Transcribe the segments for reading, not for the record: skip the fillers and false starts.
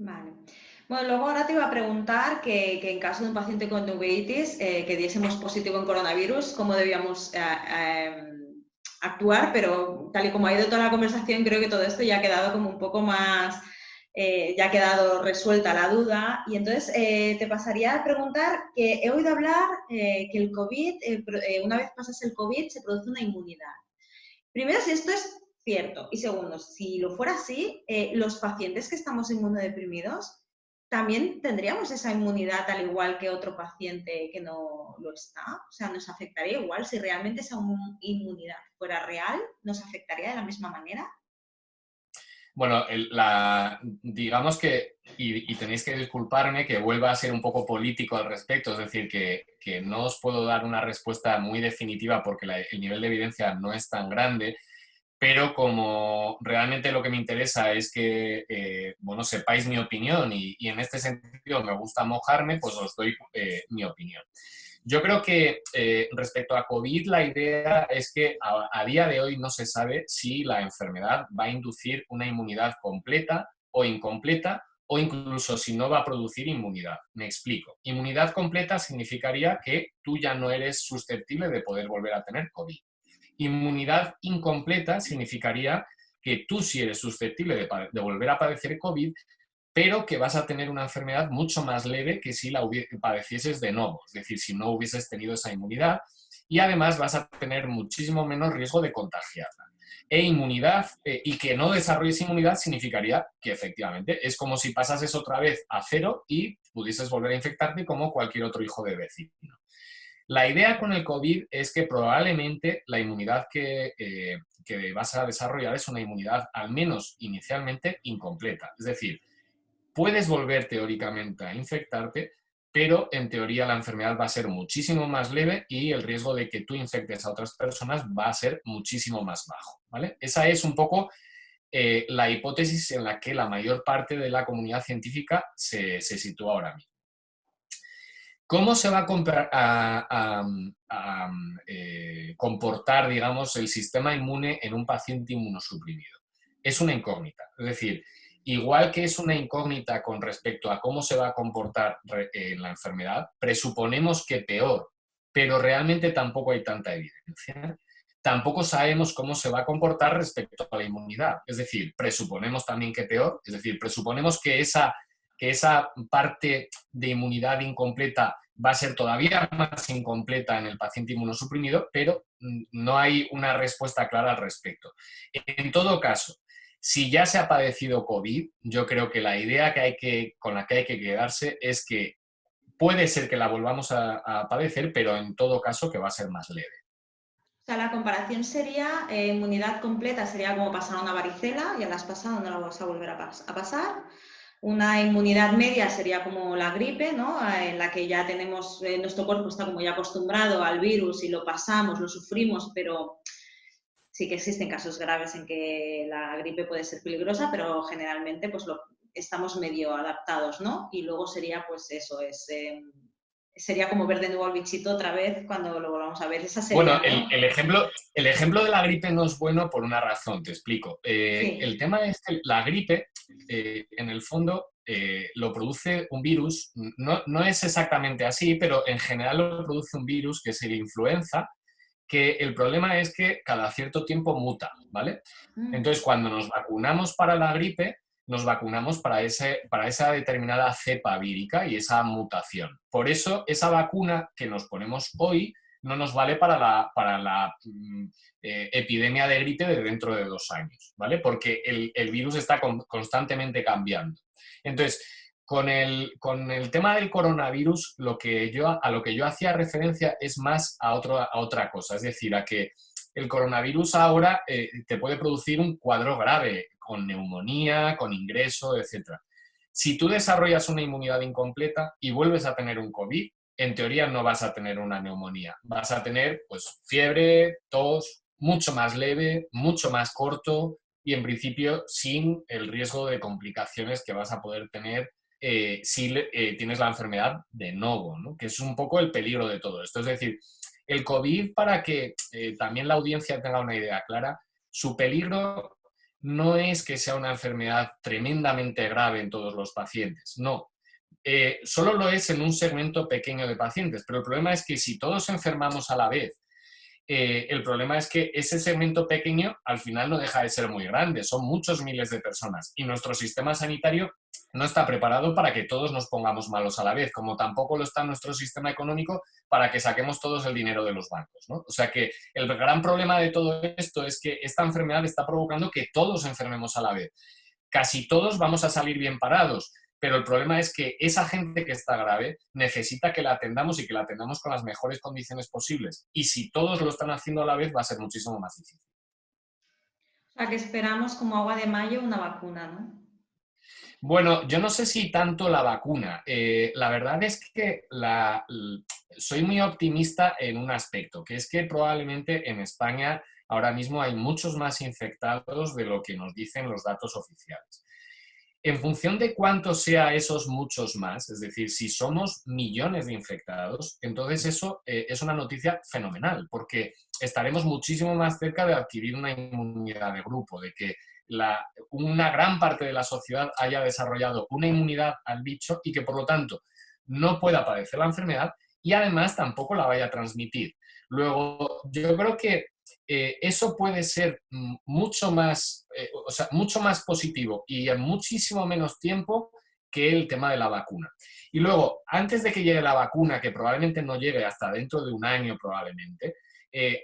Vale. Bueno, luego ahora te iba a preguntar que en caso de un paciente con uveitis que diésemos positivo en coronavirus, cómo debíamos actuar, pero tal y como ha ido toda la conversación, creo que todo esto ya ha quedado como un poco más, ya ha quedado resuelta la duda. Y entonces te pasaría a preguntar que he oído hablar que el COVID, una vez pasas el COVID, se produce una inmunidad. Primero, si esto es cierto. Y segundo, si lo fuera así, los pacientes que estamos inmunodeprimidos también tendríamos esa inmunidad al igual que otro paciente que no lo está. O sea, nos afectaría igual. Si realmente esa inmunidad fuera real, nos afectaría de la misma manera. Bueno, digamos que, y tenéis que disculparme que vuelva a ser un poco político al respecto, es decir, que no os puedo dar una respuesta muy definitiva porque el nivel de evidencia no es tan grande, pero como realmente lo que me interesa es que, bueno, sepáis mi opinión y en este sentido me gusta mojarme, pues os doy mi opinión. Yo creo que respecto a COVID, la idea es que a día de hoy no se sabe si la enfermedad va a inducir una inmunidad completa o incompleta o incluso si no va a producir inmunidad. Me explico. Inmunidad completa significaría que tú ya no eres susceptible de poder volver a tener COVID. Inmunidad incompleta significaría que tú sí eres susceptible de volver a padecer COVID, pero que vas a tener una enfermedad mucho más leve que si la padecieses de nuevo, es decir, si no hubieses tenido esa inmunidad, y además vas a tener muchísimo menos riesgo de contagiarla. E inmunidad, y que no desarrolles inmunidad significaría que efectivamente es como si pasases otra vez a cero y pudieses volver a infectarte como cualquier otro hijo de vecino. La idea con el COVID es que probablemente la inmunidad que vas a desarrollar es una inmunidad, al menos inicialmente, incompleta. Es decir, puedes volver teóricamente a infectarte, pero en teoría la enfermedad va a ser muchísimo más leve y el riesgo de que tú infectes a otras personas va a ser muchísimo más bajo, ¿vale? Esa es un poco la hipótesis en la que la mayor parte de la comunidad científica se sitúa ahora mismo. ¿Cómo se va a comportar, digamos, el sistema inmune en un paciente inmunosuprimido? Es una incógnita. Es decir, igual que es una incógnita con respecto a cómo se va a comportar la enfermedad, presuponemos que peor, pero realmente tampoco hay tanta evidencia. Tampoco sabemos cómo se va a comportar respecto a la inmunidad. Es decir, presuponemos también que peor, es decir, presuponemos que esa parte de inmunidad incompleta va a ser todavía más incompleta en el paciente inmunosuprimido, pero no hay una respuesta clara al respecto. En todo caso, si ya se ha padecido COVID, yo creo que la idea con la que hay que quedarse es que puede ser que la volvamos a padecer, pero en todo caso que va a ser más leve. O sea, la comparación sería inmunidad completa, sería como pasar una varicela, ya la has pasado, no la vas a volver a pasar. Una inmunidad media sería como la gripe, ¿no? En la que ya tenemos, nuestro cuerpo está como ya acostumbrado al virus y lo pasamos, lo sufrimos, pero sí que existen casos graves en que la gripe puede ser peligrosa, pero generalmente pues estamos medio adaptados, ¿no? Y luego sería pues eso, sería como ver de nuevo al bichito otra vez cuando lo volvamos a ver. Esa sería, Bueno, ¿no? el ejemplo de la gripe no es bueno por una razón, te explico. El Sí. tema es que la gripe, en el fondo, lo produce un virus, no es exactamente así, pero en general lo produce un virus que es el influenza, que el problema es que cada cierto tiempo muta, ¿vale? Mm. Entonces, cuando nos vacunamos para la gripe, nos vacunamos para esa determinada cepa vírica y esa mutación. Por eso, esa vacuna que nos ponemos hoy no nos vale para la epidemia de gripe de dentro de 2 años, ¿vale? Porque el virus está constantemente cambiando. Entonces, con el tema del coronavirus, a lo que yo hacía referencia es más a otra cosa, es decir, a que el coronavirus ahora te puede producir un cuadro grave, con neumonía, con ingreso, etcétera. Si tú desarrollas una inmunidad incompleta y vuelves a tener un COVID, en teoría no vas a tener una neumonía. Vas a tener pues fiebre, tos, mucho más leve, mucho más corto y en principio sin el riesgo de complicaciones que vas a poder tener si tienes la enfermedad de nuevo, ¿no? Que es un poco el peligro de todo esto. Es decir, el COVID, para que también la audiencia tenga una idea clara, su peligro no es que sea una enfermedad tremendamente grave en todos los pacientes, no. Solo lo es en un segmento pequeño de pacientes, pero el problema es que si todos enfermamos a la vez, el problema es que ese segmento pequeño al final no deja de ser muy grande, son muchos miles de personas y nuestro sistema sanitario no está preparado para que todos nos pongamos malos a la vez, como tampoco lo está nuestro sistema económico para que saquemos todos el dinero de los bancos, ¿no? O sea que el gran problema de todo esto es que esta enfermedad está provocando que todos enfermemos a la vez. Casi todos vamos a salir bien parados, pero el problema es que esa gente que está grave necesita que la atendamos y que la atendamos con las mejores condiciones posibles. Y si todos lo están haciendo a la vez, va a ser muchísimo más difícil. O sea, que esperamos como agua de mayo una vacuna, ¿no? Bueno, yo no sé si tanto la vacuna. La verdad es que soy muy optimista en un aspecto, que es que probablemente en España ahora mismo hay muchos más infectados de lo que nos dicen los datos oficiales. En función de cuántos sea esos muchos más, es decir, si somos millones de infectados, entonces eso es una noticia fenomenal, porque estaremos muchísimo más cerca de adquirir una inmunidad de grupo, de que una gran parte de la sociedad haya desarrollado una inmunidad al bicho y que por lo tanto no pueda padecer la enfermedad y además tampoco la vaya a transmitir. Luego, yo creo que eso puede ser mucho más positivo y en muchísimo menos tiempo que el tema de la vacuna. Y luego, antes de que llegue la vacuna, que probablemente no llegue hasta dentro de un año probablemente,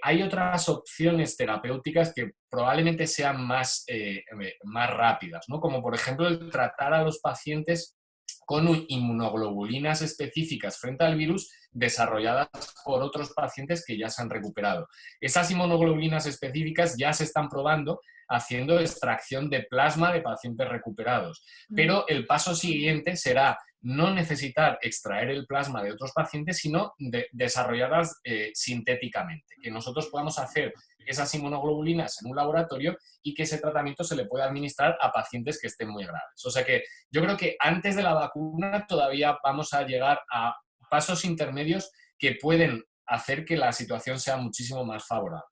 hay otras opciones terapéuticas que probablemente sean más rápidas, ¿no? Como por ejemplo el tratar a los pacientes con inmunoglobulinas específicas frente al virus desarrolladas por otros pacientes que ya se han recuperado. Esas inmunoglobulinas específicas ya se están probando haciendo extracción de plasma de pacientes recuperados, pero el paso siguiente será no necesitar extraer el plasma de otros pacientes, sino desarrollarlas sintéticamente, que nosotros podamos hacer esas inmunoglobulinas en un laboratorio y que ese tratamiento se le pueda administrar a pacientes que estén muy graves. O sea que yo creo que antes de la vacuna todavía vamos a llegar a pasos intermedios que pueden hacer que la situación sea muchísimo más favorable.